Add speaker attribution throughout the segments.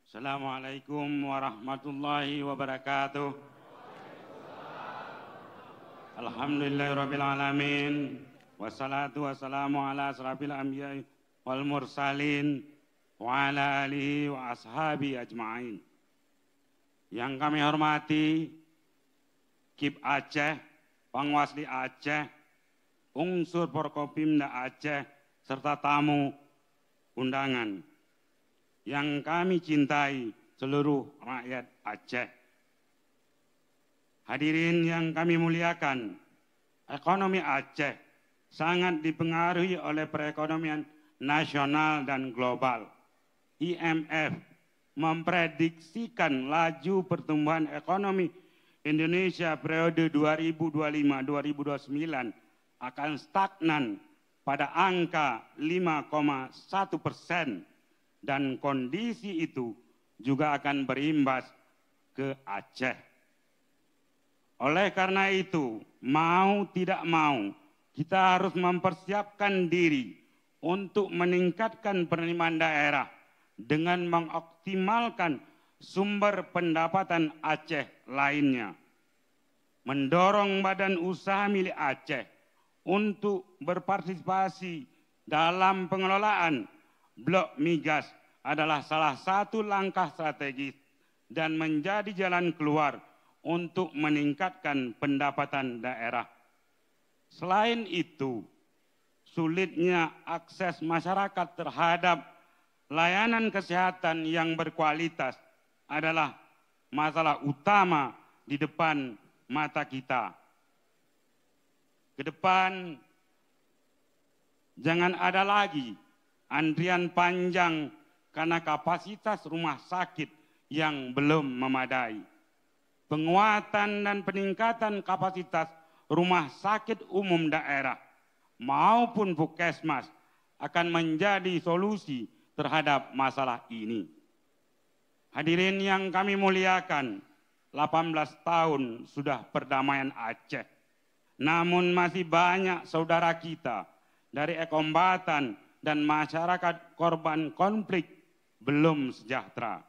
Speaker 1: Assalamualaikum warahmatullahi wabarakatuh. Alhamdulillahirabbil alamin. Wassalatu wassalamu ala asrafil anbiya'i wal mursalin wa ala alihi wa ashabi ajma'in. Yang kami hormati KIP Aceh, Pangwasli Aceh, unsur Forkopimda Aceh, serta tamu undangan. Yang kami cintai seluruh rakyat Aceh. Hadirin yang kami muliakan, ekonomi Aceh sangat dipengaruhi oleh perekonomian nasional dan global. IMF memprediksikan laju pertumbuhan ekonomi Indonesia periode 2025-2029 akan stagnan pada angka 5,1%, dan kondisi itu juga akan berimbas ke Aceh. Oleh karena itu, mau tidak mau, kita harus mempersiapkan diri untuk meningkatkan penerimaan daerah dengan mengoptimalkan sumber pendapatan Aceh lainnya. Mendorong badan usaha milik Aceh untuk berpartisipasi dalam pengelolaan blok migas adalah salah satu langkah strategis dan menjadi jalan keluar untuk meningkatkan pendapatan daerah. Selain itu, sulitnya akses masyarakat terhadap layanan kesehatan yang berkualitas adalah masalah utama di depan mata kita. Ke depan, jangan ada lagi antrian panjang karena kapasitas rumah sakit yang belum memadai. Penguatan dan peningkatan kapasitas rumah sakit umum daerah maupun puskesmas akan menjadi solusi terhadap masalah ini. Hadirin yang kami muliakan, 18 tahun sudah perdamaian Aceh. Namun masih banyak saudara kita dari ekombatan dan masyarakat korban konflik belum sejahtera.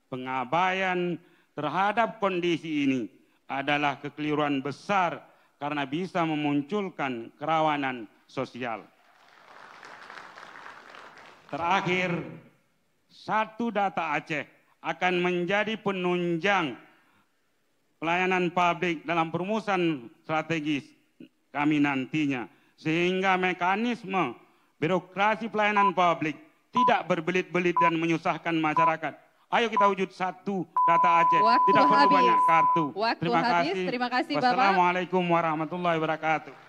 Speaker 1: Pengabaian terhadap kondisi ini adalah kekeliruan besar karena bisa memunculkan kerawanan sosial. Terakhir, satu data Aceh akan menjadi penunjang pelayanan publik dalam perumusan strategis kami nantinya, sehingga mekanisme birokrasi pelayanan publik tidak berbelit-belit dan menyusahkan masyarakat. Ayo kita wujud satu data Aceh.
Speaker 2: Waktu
Speaker 1: tidak perlu
Speaker 2: habis.
Speaker 1: banyak kartu.
Speaker 2: Waktu
Speaker 1: Terima
Speaker 2: habis.
Speaker 1: kasih.
Speaker 2: Terima kasih Bapak.
Speaker 1: Wassalamualaikum warahmatullahi wabarakatuh.